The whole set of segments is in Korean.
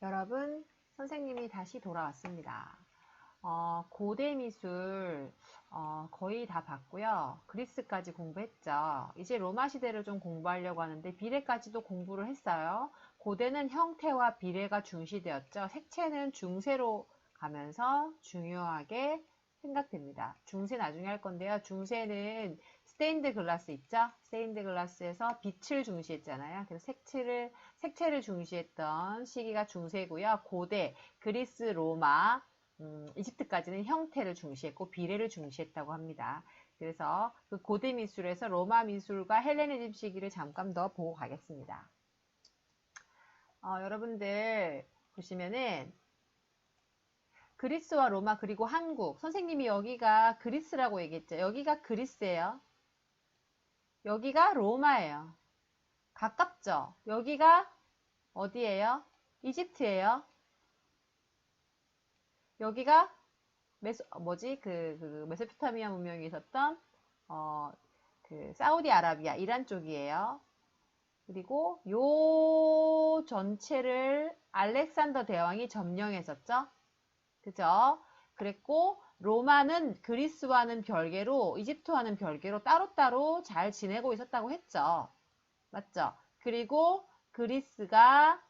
여러분, 선생님이 다시 돌아왔습니다. 고대 미술 거의 다 봤고요. 그리스까지 공부했죠. 이제 로마 시대를 좀 공부하려고 하는데 비례까지도 공부를 했어요. 고대는 형태와 비례가 중시되었죠. 색채는 중세로 가면서 중요하게 생각됩니다. 중세 나중에 할 건데요. 중세는 스테인드 글라스 있죠? 스테인드 글라스에서 빛을 중시했잖아요. 그래서 색채를 중시했던 시기가 중세고요. 고대, 그리스, 로마, 이집트까지는 형태를 중시했고 비례를 중시했다고 합니다. 그래서 그 고대 미술에서 로마 미술과 헬레니즘 시기를 잠깐 더 보고 가겠습니다. 여러분들 보시면은 그리스와 로마 그리고 한국, 선생님이 여기가 그리스라고 얘기했죠. 여기가 그리스예요. 여기가 로마예요. 가깝죠? 여기가 어디예요? 이집트예요. 여기가 메소포타미아 문명이 있었던 그 사우디아라비아 이란 쪽이에요. 그리고 요 전체를 알렉산더 대왕이 점령했었죠. 그죠? 그랬고 로마는 그리스와는 별개로 이집트와는 별개로 따로따로 잘 지내고 있었다고 했죠. 맞죠? 그리고 그리스가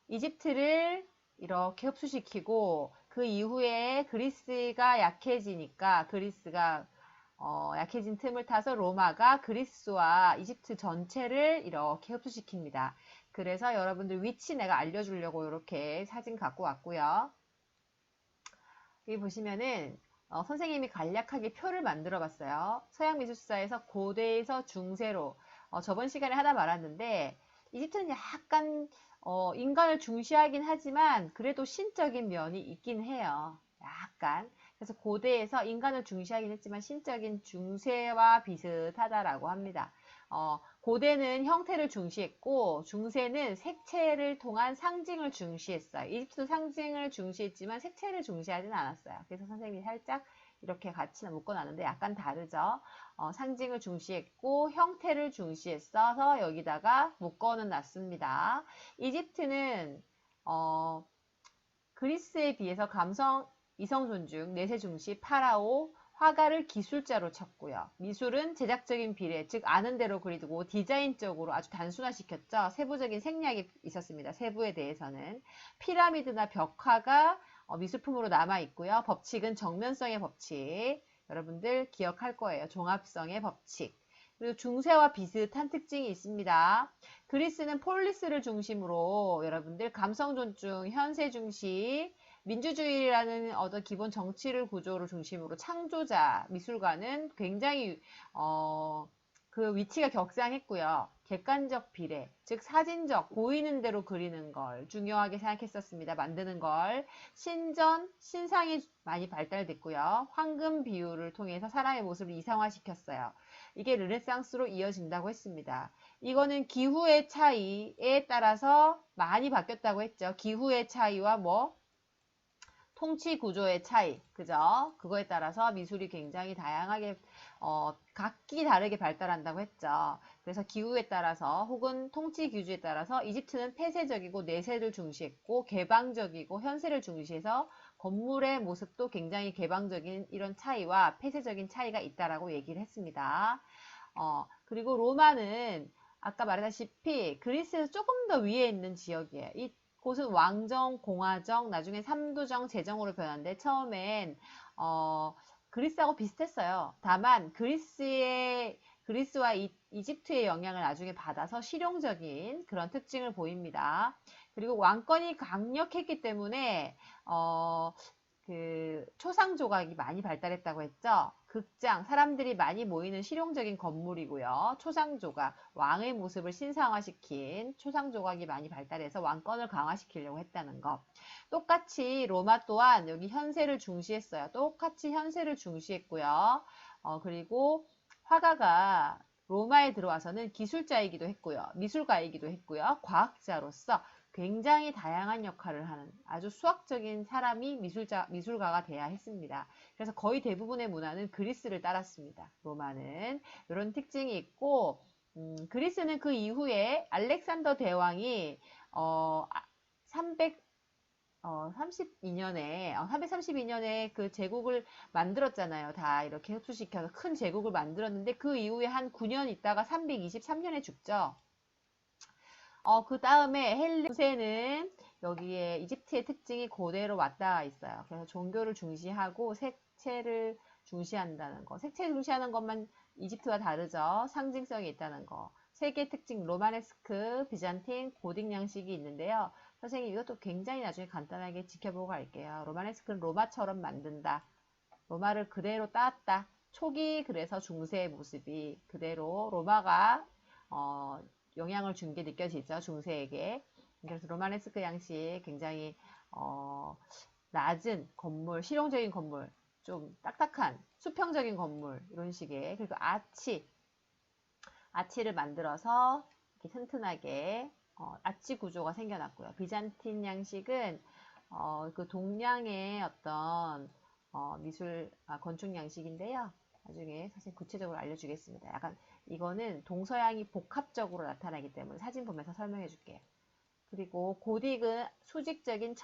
이집트를 이렇게 흡수시키고 그 이후에 그리스가 약해지니까 그리스가 약해진 틈을 타서 로마가 그리스와 이집트 전체를 이렇게 흡수시킵니다. 그래서 여러분들 위치 내가 알려주려고 이렇게 사진 갖고 왔고요. 여기 보시면은 선생님이 간략하게 표를 만들어 봤어요. 서양미술사에서 고대에서 중세로 저번 시간에 하다 말았는데 이집트는 약간 인간을 중시하긴 하지만 그래도 신적인 면이 있긴 해요. 약간. 그래서 고대에서 인간을 중시하긴 했지만 신적인 중세와 비슷하다라고 합니다. 고대는 형태를 중시했고 중세는 색채를 통한 상징을 중시했어요. 이집트도 상징을 중시했지만 색채를 중시하진 않았어요. 그래서 선생님이 살짝 이렇게 같이 묶어놨는데 약간 다르죠. 상징을 중시했고 형태를 중시했어서 여기다가 묶어는 놨습니다. 이집트는 그리스에 비해서 감성, 이성 존중, 내세 중시, 파라오, 화가를 기술자로 쳤고요. 미술은 제작적인 비례, 즉 아는 대로 그리고 디자인적으로 아주 단순화시켰죠. 세부적인 생략이 있었습니다. 세부에 대해서는. 피라미드나 벽화가 미술품으로 남아있고요. 법칙은 정면성의 법칙. 여러분들 기억할 거예요. 종합성의 법칙. 그리고 중세와 비슷한 특징이 있습니다. 그리스는 폴리스를 중심으로 여러분들 감성 존중, 현세 중시, 민주주의라는 어떤 기본 정치를 구조를 중심으로 창조자, 미술가는 굉장히 그 위치가 격상했고요. 객관적 비례, 즉 사진적, 보이는 대로 그리는 걸 중요하게 생각했었습니다. 만드는 걸. 신상이 많이 발달됐고요. 황금 비율을 통해서 사람의 모습을 이상화시켰어요. 이게 르네상스로 이어진다고 했습니다. 이거는 기후의 차이에 따라서 많이 바뀌었다고 했죠. 기후의 차이와 통치 구조의 차이, 그죠? 그거에 따라서 미술이 굉장히 다양하게, 각기 다르게 발달한다고 했죠. 그래서 기후에 따라서 혹은 통치 규주에 따라서 이집트는 폐쇄적이고 내세를 중시했고 개방적이고 현세를 중시해서 건물의 모습도 굉장히 개방적인 이런 차이와 폐쇄적인 차이가 있다라고 얘기를 했습니다. 그리고 로마는 아까 말했다시피 그리스에서 조금 더 위에 있는 지역이에요. 이 곳은 왕정, 공화정, 나중에 삼도정, 제정으로 변하는데 처음엔 그리스하고 비슷했어요. 다만 그리스와 이집트의 영향을 나중에 받아서 실용적인 그런 특징을 보입니다. 그리고 왕권이 강력했기 때문에 그 초상 조각이 많이 발달했다고 했죠. 극장, 사람들이 많이 모이는 실용적인 건물이고요. 초상 조각, 왕의 모습을 신상화시킨 초상 조각이 많이 발달해서 왕권을 강화시키려고 했다는 것. 똑같이 로마 또한 여기 현세를 중시했어요. 똑같이 현세를 중시했고요. 그리고 화가가 로마에 들어와서는 기술자이기도 했고요. 미술가이기도 했고요. 과학자로서 굉장히 다양한 역할을 하는 아주 수학적인 사람이 미술가가 돼야 했습니다. 그래서 거의 대부분의 문화는 그리스를 따랐습니다. 로마는 이런 특징이 있고 그리스는 그 이후에 알렉산더 대왕이 300 32년에, 332년에 그 제국을 만들었잖아요. 다 이렇게 흡수시켜서 큰 제국을 만들었는데 그 이후에 한 9년 있다가 323년에 죽죠. 그 다음에 헬레세는 여기에 이집트의 특징이 그대로 왔다 있어요. 그래서 종교를 중시하고 색채를 중시한다는 거. 색채를 중시하는 것만 이집트와 다르죠. 상징성이 있다는 거. 세계 특징 로마네스크, 비잔틴, 고딕 양식이 있는데요. 선생님 이것도 굉장히 나중에 간단하게 지켜보고 갈게요. 로마네스크는 로마처럼 만든다. 로마를 그대로 따왔다. 초기 그래서 중세의 모습이 그대로 로마가 영향을 준 게 느껴지죠. 중세에게. 그래서 로마네스크 양식 굉장히 낮은 건물, 실용적인 건물, 좀 딱딱한 수평적인 건물 이런 식의 그리고 아치를 만들어서 이렇게 튼튼하게 아치 구조가 생겨났고요. 비잔틴 양식은 그 동양의 어떤 건축 양식인데요. 나중에 사실 구체적으로 알려주겠습니다. 약간 이거는 동서양이 복합적으로 나타나기 때문에 사진 보면서 설명해 줄게요. 그리고 고딕은 수직적인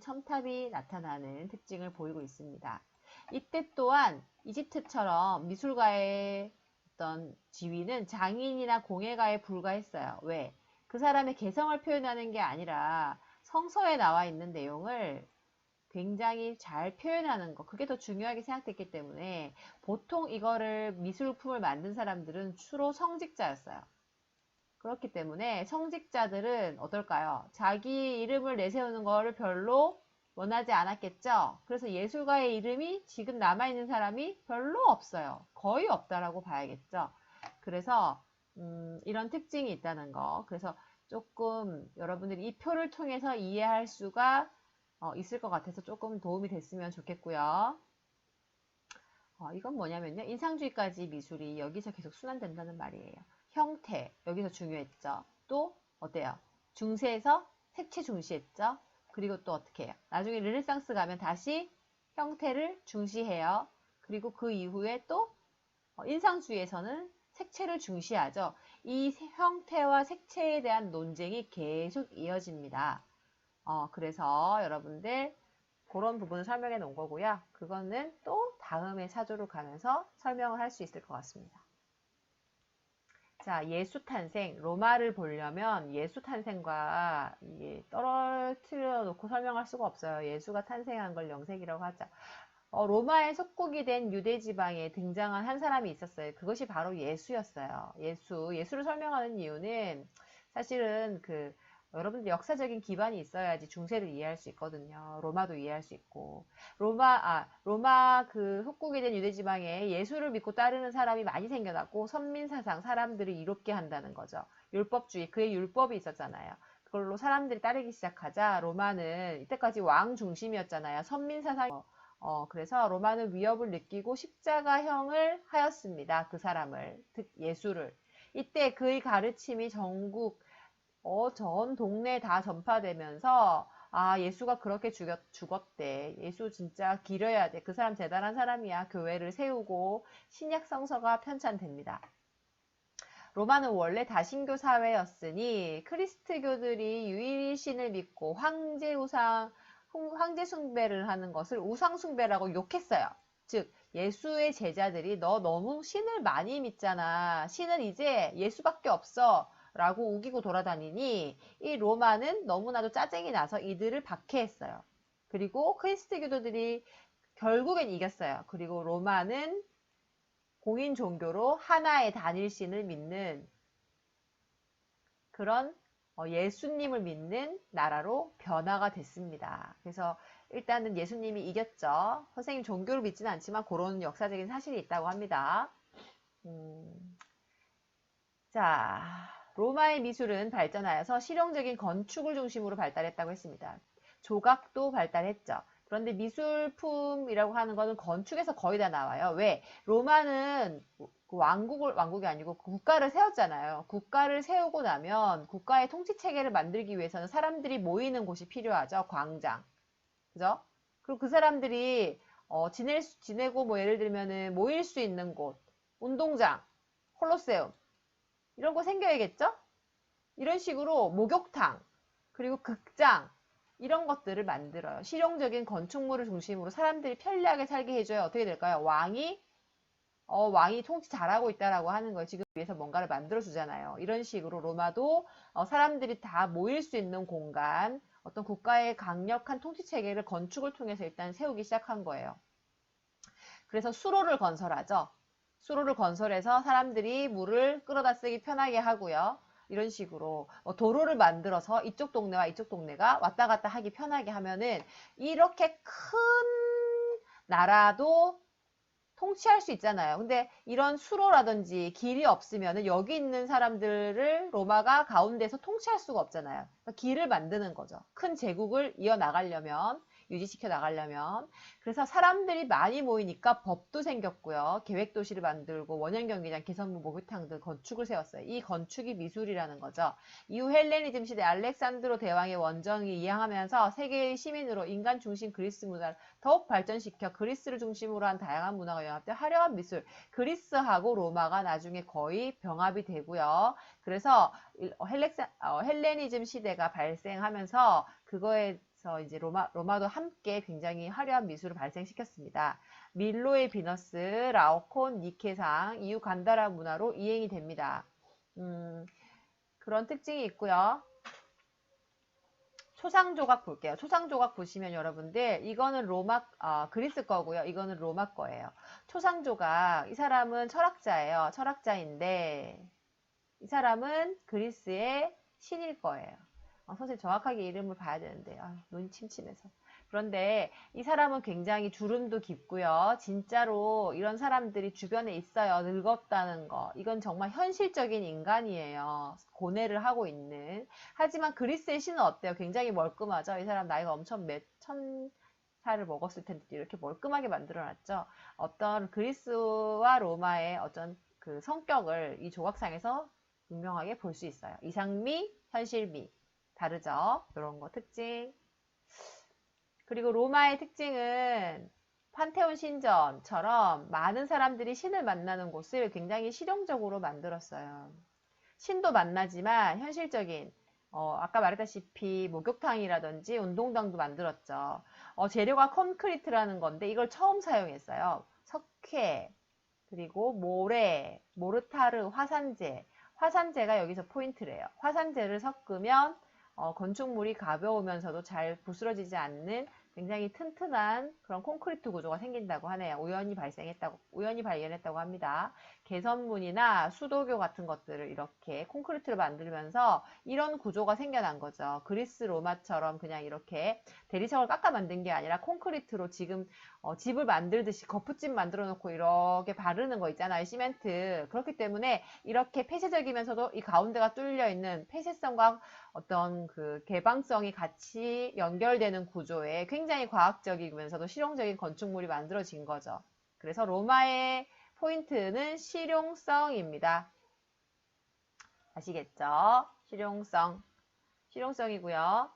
첨탑이 나타나는 특징을 보이고 있습니다. 이때 또한 이집트처럼 미술가의 어떤 지위는 장인이나 공예가에 불과했어요. 왜? 그 사람의 개성을 표현하는 게 아니라 성서에 나와 있는 내용을 굉장히 잘 표현하는 거, 그게 더 중요하게 생각됐기 때문에 보통 이거를 미술품을 만든 사람들은 주로 성직자였어요. 그렇기 때문에 성직자들은 어떨까요? 자기 이름을 내세우는 거를 별로 원하지 않았겠죠? 그래서 예술가의 이름이 지금 남아있는 사람이 별로 없어요. 거의 없다라고 봐야겠죠? 그래서 이런 특징이 있다는 거. 그래서 조금 여러분들이 이 표를 통해서 이해할 수가 있을 것 같아서 조금 도움이 됐으면 좋겠고요. 이건 뭐냐면요. 인상주의까지 미술이 여기서 계속 순환된다는 말이에요. 형태, 여기서 중요했죠. 또 어때요? 중세에서 색채 중시했죠. 그리고 또 어떻게 해요? 나중에 르네상스 가면 다시 형태를 중시해요. 그리고 그 이후에 또 인상주의에서는 색채를 중시하죠. 이 형태와 색채에 대한 논쟁이 계속 이어집니다. 그래서 여러분들 그런 부분을 설명해 놓은 거고요. 그거는 또 다음에 차조로 가면서 설명을 할 수 있을 것 같습니다. 자, 예수 탄생. 로마를 보려면 예수 탄생과 떨어뜨려 놓고 설명할 수가 없어요. 예수가 탄생한 걸 영색이라고 하죠. 로마의 속국이 된 유대 지방에 등장한 한 사람이 있었어요. 그것이 바로 예수였어요. 예수를 설명하는 이유는 사실은 여러분들 역사적인 기반이 있어야지 중세를 이해할 수 있거든요. 로마도 이해할 수 있고. 로마 그 속국이 된 유대 지방에 예수를 믿고 따르는 사람이 많이 생겨났고 선민사상, 사람들을 이롭게 한다는 거죠. 율법주의, 그의 율법이 있었잖아요. 그걸로 사람들이 따르기 시작하자 로마는 이때까지 왕 중심이었잖아요. 선민사상 그래서 로마는 위협을 느끼고 십자가형을 하였습니다. 그 사람을, 즉 예수를. 이때 그의 가르침이 전국 전 동네에 다 전파되면서 예수가 그렇게 죽었대. 예수 진짜 기려야 돼. 그 사람 대단한 사람이야. 교회를 세우고 신약 성서가 편찬됩니다. 로마는 원래 다신교 사회였으니 크리스트교들이 유일신을 믿고 황제 숭배를 하는 것을 우상 숭배라고 욕했어요. 즉 예수의 제자들이 너 너무 신을 많이 믿잖아. 신은 이제 예수밖에 없어. 라고 우기고 돌아다니니 이 로마는 너무나도 짜증이 나서 이들을 박해했어요. 그리고 크리스트교도들이 결국엔 이겼어요. 그리고 로마는 공인 종교로 하나의 단일신을 믿는 그런 예수님을 믿는 나라로 변화가 됐습니다. 그래서 일단은 예수님이 이겼죠. 선생님 종교를 믿지는 않지만 그런 역사적인 사실이 있다고 합니다. 자, 로마의 미술은 발전하여서 실용적인 건축을 중심으로 발달했다고 했습니다. 조각도 발달했죠. 그런데 미술품이라고 하는 것은 건축에서 거의 다 나와요. 왜? 로마는 왕국이 아니고 국가를 세웠잖아요. 국가를 세우고 나면 국가의 통치 체계를 만들기 위해서는 사람들이 모이는 곳이 필요하죠. 광장. 그죠? 그리고 그 사람들이 지내고 뭐 예를 들면은 모일 수 있는 곳, 운동장, 콜로세움 이런 거 생겨야겠죠? 이런 식으로 목욕탕, 그리고 극장, 이런 것들을 만들어요. 실용적인 건축물을 중심으로 사람들이 편리하게 살게 해줘야 어떻게 될까요? 왕이 통치 잘하고 있다라고 하는 거예요. 지금 위해서 뭔가를 만들어주잖아요. 이런 식으로 로마도 사람들이 다 모일 수 있는 공간, 어떤 국가의 강력한 통치 체계를 건축을 통해서 일단 세우기 시작한 거예요. 그래서 수로를 건설하죠. 수로를 건설해서 사람들이 물을 끌어다 쓰기 편하게 하고요. 이런 식으로 도로를 만들어서 이쪽 동네와 이쪽 동네가 왔다 갔다 하기 편하게 하면은 이렇게 큰 나라도 통치할 수 있잖아요. 근데 이런 수로라든지 길이 없으면 여기 있는 사람들을 로마가 가운데서 통치할 수가 없잖아요. 그러니까 길을 만드는 거죠. 큰 제국을 이어나가려면, 유지시켜 나가려면. 그래서 사람들이 많이 모이니까 법도 생겼고요. 계획도시를 만들고 원형경기장, 개선문, 목욕탕 등 건축을 세웠어요. 이 건축이 미술이라는 거죠. 이후 헬레니즘 시대 알렉산드로 대왕의 원정이 이양하면서 세계의 시민으로 인간 중심 그리스 문화를 더욱 발전시켜 그리스를 중심으로 한 다양한 문화가 연합된 화려한 미술. 그리스하고 로마가 나중에 거의 병합이 되고요. 그래서 헬레니즘 시대가 발생하면서 그거에서 이제 로마도 함께 굉장히 화려한 미술을 발생시켰습니다. 밀로의 비너스, 라오콘, 니케상, 이후 간다라 문화로 이행이 됩니다. 그런 특징이 있고요. 초상조각 볼게요. 초상조각 보시면 여러분들 이거는 그리스 거고요. 이거는 로마 거예요. 초상조각, 이 사람은 철학자예요. 철학자인데 이 사람은 그리스의 신일 거예요. 선생님 정확하게 이름을 봐야 되는데 눈이 침침해서. 그런데 이 사람은 굉장히 주름도 깊고요. 진짜로 이런 사람들이 주변에 있어요. 늙었다는 거. 이건 정말 현실적인 인간이에요. 고뇌를 하고 있는. 하지만 그리스의 신은 어때요? 굉장히 멀끔하죠. 이 사람 나이가 엄청 천 살을 먹었을 텐데 이렇게 멀끔하게 만들어놨죠. 어떤 그리스와 로마의 어떤 그 성격을 이 조각상에서 분명하게 볼 수 있어요. 이상미, 현실미. 다르죠? 이런 거 특징. 그리고 로마의 특징은 판테온 신전처럼 많은 사람들이 신을 만나는 곳을 굉장히 실용적으로 만들었어요. 신도 만나지만 현실적인 아까 말했다시피 목욕탕이라든지 운동장도 만들었죠. 재료가 콘크리트라는 건데 이걸 처음 사용했어요. 석회, 그리고 모래, 모르타르, 화산재. 화산재가 여기서 포인트래요. 화산재를 섞으면 건축물이 가벼우면서도 잘 부스러지지 않는 굉장히 튼튼한 그런 콘크리트 구조가 생긴다고 하네요. 우연히 발견했다고 합니다. 개선문이나 수도교 같은 것들을 이렇게 콘크리트를 만들면서 이런 구조가 생겨난 거죠. 그리스 로마처럼 그냥 이렇게 대리석을 깎아 만든 게 아니라 콘크리트로 지금 집을 만들듯이 거푸집 만들어 놓고 이렇게 바르는 거 있잖아요. 시멘트. 그렇기 때문에 이렇게 폐쇄적이면서도 이 가운데가 뚫려 있는 폐쇄성과 어떤 그 개방성이 같이 연결되는 구조에 굉장히 과학적이면서도 실용적인 건축물이 만들어진 거죠. 그래서 로마의 포인트는 실용성입니다. 아시겠죠? 실용성이고요.